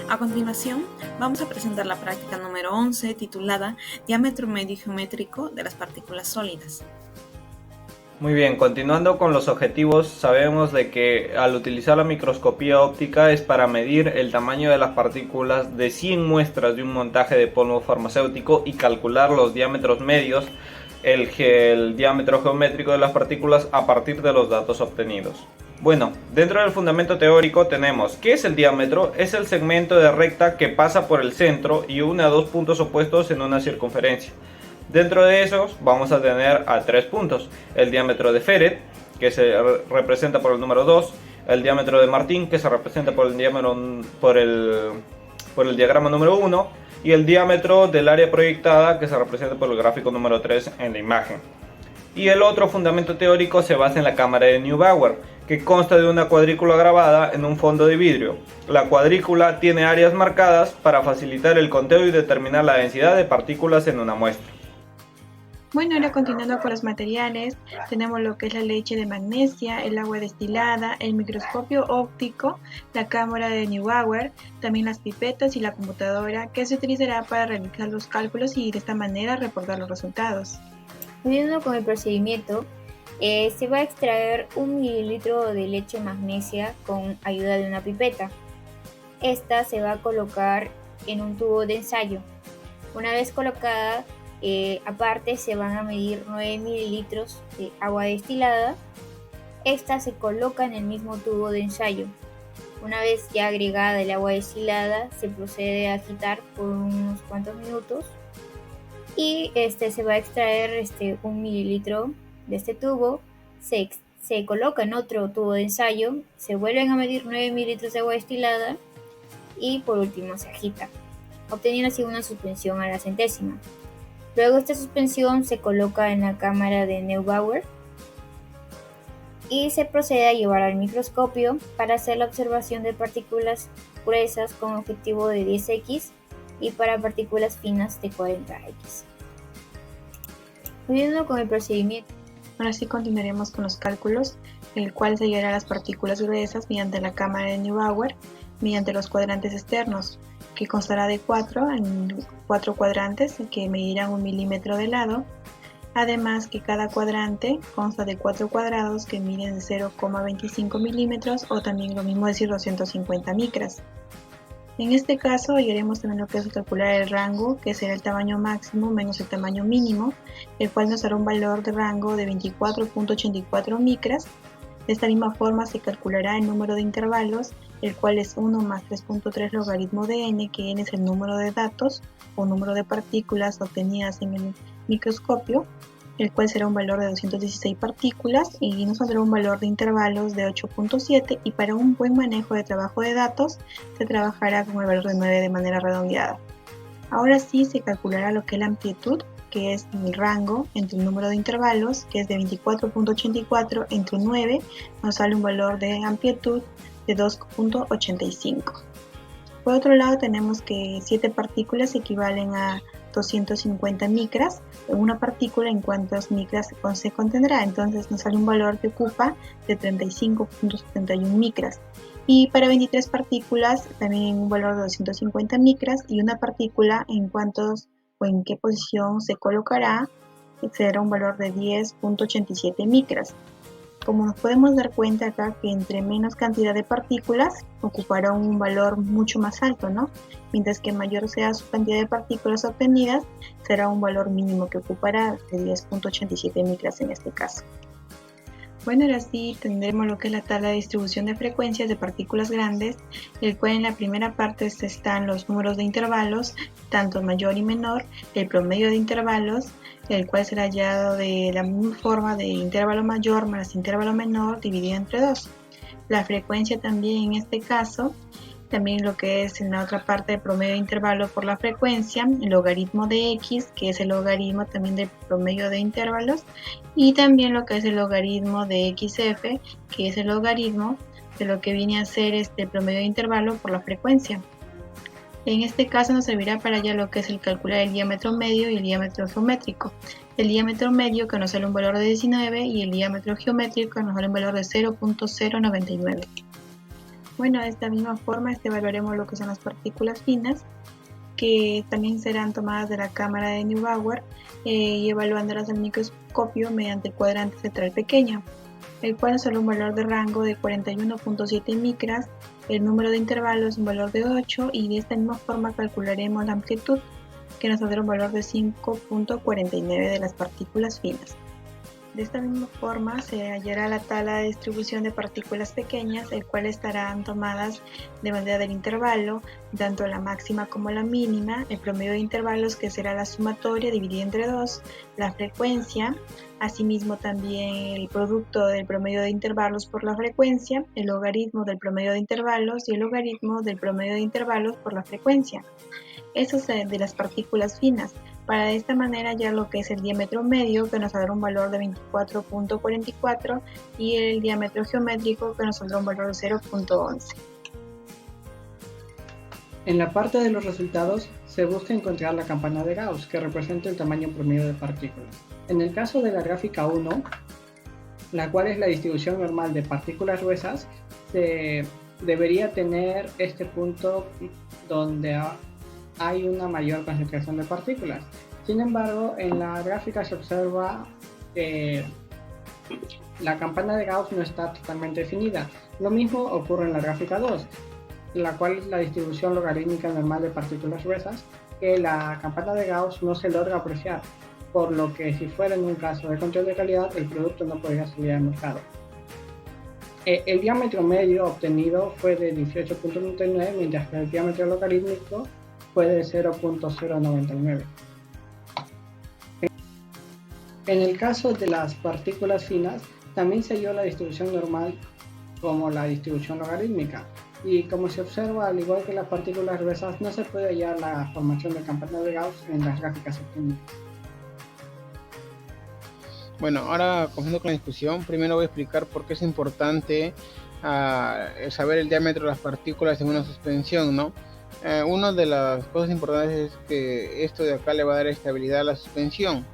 A continuación, vamos a presentar la práctica número 11 titulada Diámetro medio geométrico de las partículas sólidas. Muy bien, continuando con los objetivos, sabemos de que al utilizar la microscopía óptica es para medir el tamaño de las partículas de 100 muestras de un montaje de polvo farmacéutico y calcular los diámetros medios, el diámetro geométrico de las partículas a partir de los datos obtenidos. Bueno, dentro del fundamento teórico tenemos, ¿qué es el diámetro? Es el segmento de recta que pasa por el centro y une a dos puntos opuestos en una circunferencia. Dentro de esos vamos a tener a tres puntos: el diámetro de Feret, que se representa por el número 2, el diámetro de Martín, que se representa por el diagrama número 1, y el diámetro del área proyectada, que se representa por el gráfico número 3 en la imagen. Y el otro fundamento teórico se basa en la cámara de Neubauer, que consta de una cuadrícula grabada en un fondo de vidrio. La cuadrícula tiene áreas marcadas para facilitar el conteo y determinar la densidad de partículas en una muestra. Bueno, ahora continuando con los materiales, tenemos lo que es la leche de magnesia, el agua destilada, el microscopio óptico, la cámara de Neubauer, también las pipetas y la computadora que se utilizará para realizar los cálculos y de esta manera reportar los resultados. Continuando con el procedimiento, se va a extraer 1 mililitro de leche magnesia con ayuda de una pipeta. Esta se va a colocar en un tubo de ensayo. Una vez colocada, aparte se van a medir 9 mililitros de agua destilada. Esta se coloca en el mismo tubo de ensayo. Una vez ya agregada el agua destilada, se procede a agitar por unos cuantos minutos y se va a extraer 1 mililitro de este tubo, se coloca en otro tubo de ensayo, se vuelven a medir 9 mililitros de agua destilada y por último se agita, obteniendo así una suspensión a la centésima. Luego esta suspensión se coloca en la cámara de Neubauer y se procede a llevar al microscopio para hacer la observación de partículas gruesas con objetivo de 10x y para partículas finas de 40x. Continuando con el procedimiento. Ahora sí continuaremos con los cálculos, el cual se llevará las partículas gruesas mediante la cámara de Neubauer, mediante los cuadrantes externos, que constará de 4 cuadrantes que medirán 1 milímetro de lado. Además que cada cuadrante consta de 4 cuadrados que miden 0,25 milímetros o también lo mismo decir 250 micras. En este caso llegaremos también lo que es calcular el rango, que será el tamaño máximo menos el tamaño mínimo, el cual nos dará un valor de rango de 24.84 micras. De esta misma forma se calculará el número de intervalos, el cual es 1 más 3.3 logaritmo de n, que n es el número de datos o número de partículas obtenidas en el microscopio, el cual será un valor de 216 partículas y nos dará un valor de intervalos de 8.7, y para un buen manejo de trabajo de datos se trabajará con el valor de 9 de manera redondeada. Ahora sí se calculará lo que es la amplitud, que es el rango entre el número de intervalos, que es de 24.84 entre 9, nos sale un valor de amplitud de 2.85. Por otro lado tenemos que 7 partículas equivalen a 250 micras. Una partícula en cuántas micras se contendrá, entonces nos sale un valor que ocupa de 35.71 micras. Y para 23 partículas también un valor de 250 micras, y una partícula en cuántos o en qué posición se colocará será un valor de 10.87 micras. Como nos podemos dar cuenta acá, que entre menos cantidad de partículas ocupará un valor mucho más alto, ¿no? Mientras que mayor sea su cantidad de partículas obtenidas, será un valor mínimo que ocupará de 10.87 micras en este caso. Bueno, ahora sí tendremos lo que es la tabla de distribución de frecuencias de partículas grandes, el cual en la primera parte están los números de intervalos, tanto mayor y menor, el promedio de intervalos, el cual será hallado de la misma forma de intervalo mayor más intervalo menor dividido entre 2. La frecuencia también en este caso, también lo que es en la otra parte el promedio de intervalo por la frecuencia, el logaritmo de x, que es el logaritmo también del promedio de intervalos, y también lo que es el logaritmo de xf, que es el logaritmo de lo que viene a ser el promedio de intervalo por la frecuencia. En este caso nos servirá para ya lo que es el calcular el diámetro medio y el diámetro geométrico. El diámetro medio, que nos sale un valor de 19, y el diámetro geométrico, que nos sale un valor de 0.099. Bueno, de esta misma forma evaluaremos lo que son las partículas finas, que también serán tomadas de la cámara de Neubauer y evaluándolas al microscopio mediante el cuadrante central pequeño, el cual solo un valor de rango de 41.7 micras, el número de intervalos es un valor de 8 y de esta misma forma calcularemos la amplitud, que nos dará un valor de 5.49 de las partículas finas. De esta misma forma se hallará la tabla de distribución de partículas pequeñas, el cual estarán tomadas de manera del intervalo, tanto la máxima como la mínima, el promedio de intervalos que será la sumatoria dividida entre 2, la frecuencia, asimismo también el producto del promedio de intervalos por la frecuencia, el logaritmo del promedio de intervalos y el logaritmo del promedio de intervalos por la frecuencia. Eso es de las partículas finas. Para de esta manera ya lo que es el diámetro medio, que nos dará un valor de 24.44, y el diámetro geométrico, que nos dará un valor de 0.11. En la parte de los resultados se busca encontrar la campana de Gauss, que representa el tamaño promedio de partículas. En el caso de la gráfica 1, la cual es la distribución normal de partículas gruesas, se debería tener este punto donde hay una mayor concentración de partículas. Sin embargo, en la gráfica se observa que la campana de Gauss no está totalmente definida. Lo mismo ocurre en la gráfica 2, la cual es la distribución logarítmica normal de partículas gruesas, que la campana de Gauss no se logra apreciar, por lo que si fuera en un caso de control de calidad, el producto no podría salir al mercado. El diámetro medio obtenido fue de 18.99, mientras que el diámetro logarítmico fue de 0.099. En el caso de las partículas finas, también se halló la distribución normal como la distribución logarítmica. Y como se observa, al igual que las partículas gruesas, no se puede hallar la formación de campana de Gauss en las gráficas obtenidas. Bueno, ahora comenzando con la discusión, primero voy a explicar por qué es importante saber el diámetro de las partículas en una suspensión, ¿no? Una de las cosas importantes es que esto de acá le va a dar estabilidad a la suspensión,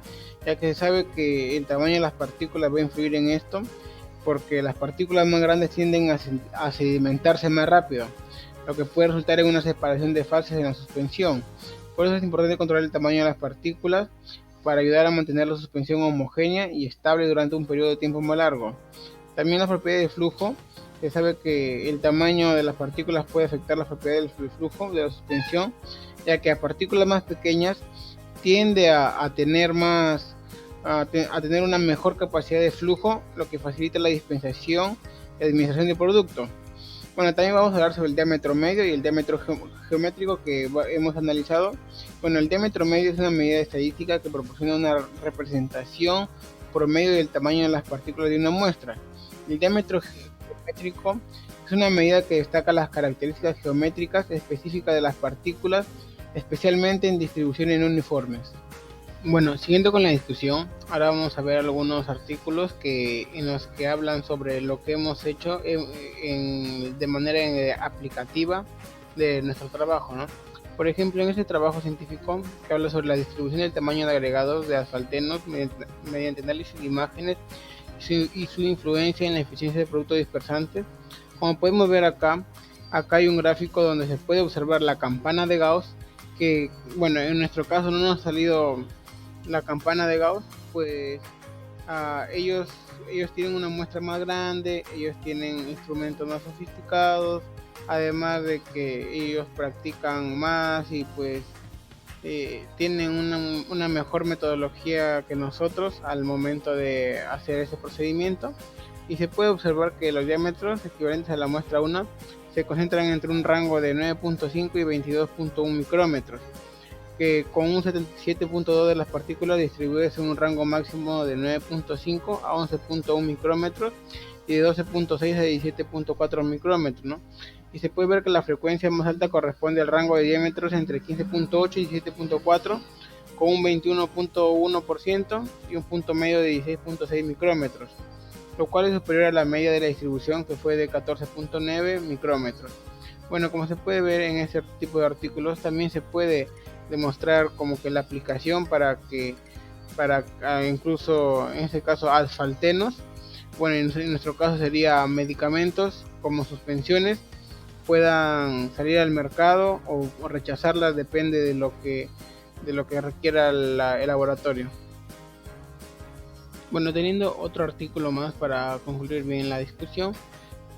ya que se sabe que el tamaño de las partículas va a influir en esto, porque las partículas más grandes tienden a sedimentarse más rápido, lo que puede resultar en una separación de fases en la suspensión. Por eso es importante controlar el tamaño de las partículas para ayudar a mantener la suspensión homogénea y estable durante un periodo de tiempo más largo. También las propiedades de flujo. Se sabe que el tamaño de las partículas puede afectar las propiedades del flujo de la suspensión, ya que a partículas más pequeñas tiende a tener una mejor capacidad de flujo, lo que facilita la dispensación y administración del producto. Bueno, también vamos a hablar sobre el diámetro medio y el diámetro geométrico que hemos analizado. Bueno, el diámetro medio es una medida estadística que proporciona una representación promedio del tamaño de las partículas de una muestra. El diámetro geométrico es una medida que destaca las características geométricas específicas de las partículas, especialmente en distribuciones no uniformes. Bueno, siguiendo con la discusión, ahora vamos a ver algunos artículos en los que hablan sobre lo que hemos hecho de manera aplicativa de nuestro trabajo, ¿no? Por ejemplo, en este trabajo científico que habla sobre la distribución del tamaño de agregados de asfaltenos mediante análisis de imágenes y su influencia en la eficiencia de productos dispersantes. Como podemos ver acá hay un gráfico donde se puede observar la campana de Gauss, que bueno, en nuestro caso no nos ha salido la campana de Gauss, pues ellos tienen una muestra más grande, ellos tienen instrumentos más sofisticados, además de que ellos practican más y pues tienen una mejor metodología que nosotros al momento de hacer ese procedimiento, y se puede observar que los diámetros equivalentes a la muestra 1 se concentran entre un rango de 9.5 y 22.1 micrómetros, que con un 77.2 de las partículas distribuidas en un rango máximo de 9.5 a 11.1 micrómetros y de 12.6 a 17.4 micrómetros, ¿no? Y se puede ver que la frecuencia más alta corresponde al rango de diámetros entre 15.8 y 17.4, con un 21.1% y un punto medio de 16.6 micrómetros, lo cual es superior a la media de la distribución, que fue de 14.9 micrómetros. Bueno, como se puede ver en este tipo de artículos, también se puede demostrar como que la aplicación para incluso en este caso asfaltenos, bueno, en nuestro caso sería medicamentos como suspensiones, puedan salir al mercado o rechazarlas, depende de lo que requiera el laboratorio. Bueno, teniendo otro artículo más para concluir bien la discusión,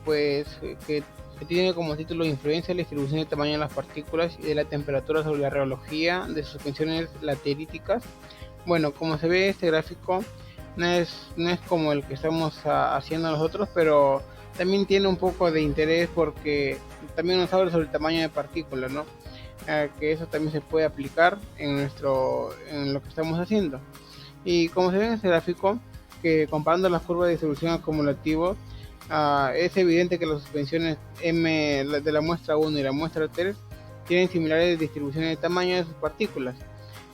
pues que tiene como título Influencia de la distribución de tamaño de las partículas y de la temperatura sobre la reología de suspensiones lateríticas. Bueno, como se ve este gráfico, no es como el que estamos haciendo nosotros, pero también tiene un poco de interés porque también nos habla sobre el tamaño de partículas, ¿no? Que eso también se puede aplicar en lo que estamos haciendo. Y como se ve en este gráfico, que comparando las curvas de distribución acumulativa, es evidente que las suspensiones M de la muestra 1 y la muestra 3 tienen similares distribuciones de tamaño de sus partículas,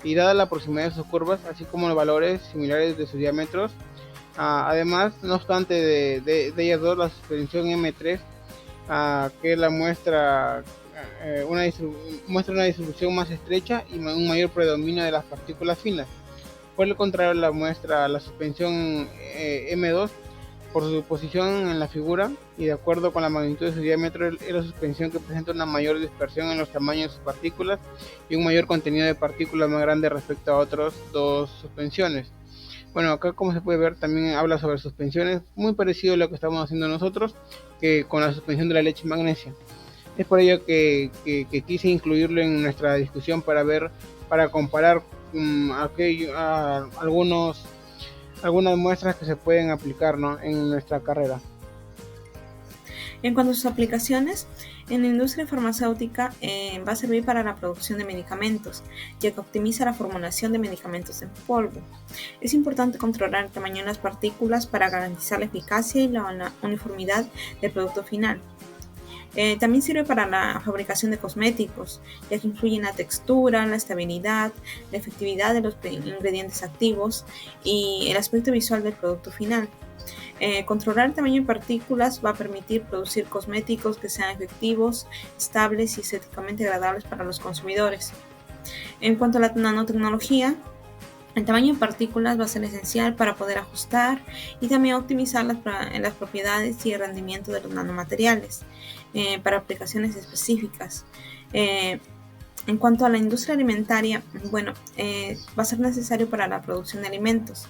y dada la proximidad de sus curvas, así como los valores similares de sus diámetros, además, no obstante de ellas dos, la suspensión M3, que la muestra muestra una distribución más estrecha y un mayor predominio de las partículas finas. Por el contrario, la suspensión M2, por su posición en la figura y de acuerdo con la magnitud de su diámetro, es la suspensión que presenta una mayor dispersión en los tamaños de sus partículas y un mayor contenido de partículas más grande respecto a otras dos suspensiones. Bueno, acá como se puede ver también habla sobre suspensiones, muy parecido a lo que estamos haciendo nosotros que con la suspensión de la leche magnesia. Es por ello que quise incluirlo en nuestra discusión para comparar algunas muestras que se pueden aplicar, ¿no?, en nuestra carrera. En cuanto a sus aplicaciones, en la industria farmacéutica va a servir para la producción de medicamentos, ya que optimiza la formulación de medicamentos en polvo. Es importante controlar el tamaño de las partículas para garantizar la eficacia y la uniformidad del producto final. También sirve para la fabricación de cosméticos, ya que influye en la textura, la estabilidad, la efectividad de los ingredientes activos y el aspecto visual del producto final. Controlar el tamaño de partículas va a permitir producir cosméticos que sean efectivos, estables y estéticamente agradables para los consumidores. En cuanto a la nanotecnología, el tamaño de partículas va a ser esencial para poder ajustar y también optimizar las propiedades y el rendimiento de los nanomateriales para aplicaciones específicas. En cuanto a la industria alimentaria, va a ser necesario para la producción de alimentos,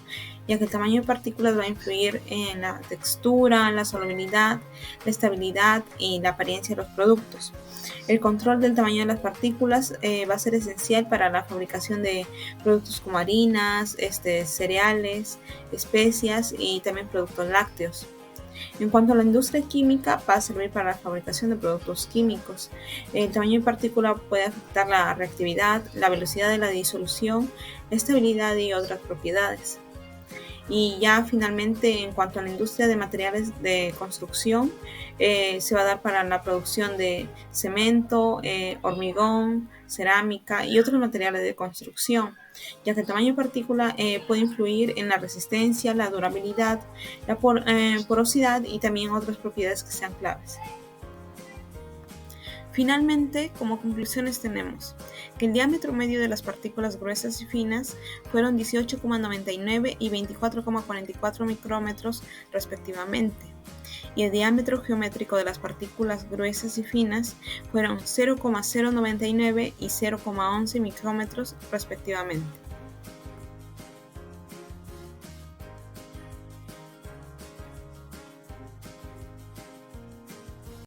ya que el tamaño de partículas va a influir en la textura, la solubilidad, la estabilidad y la apariencia de los productos. El control del tamaño de las partículas va a ser esencial para la fabricación de productos como harinas, cereales, especias y también productos lácteos. En cuanto a la industria química, va a servir para la fabricación de productos químicos. El tamaño de partícula puede afectar la reactividad, la velocidad de la disolución, la estabilidad y otras propiedades. Y ya finalmente, en cuanto a la industria de materiales de construcción, se va a dar para la producción de cemento, hormigón, cerámica y otros materiales de construcción, ya que el tamaño de partícula puede influir en la resistencia, la durabilidad, la porosidad y también otras propiedades que sean claves. Finalmente, como conclusiones tenemos que el diámetro medio de las partículas gruesas y finas fueron 18,99 y 24,44 micrómetros respectivamente, y el diámetro geométrico de las partículas gruesas y finas fueron 0,099 y 0,11 micrómetros respectivamente.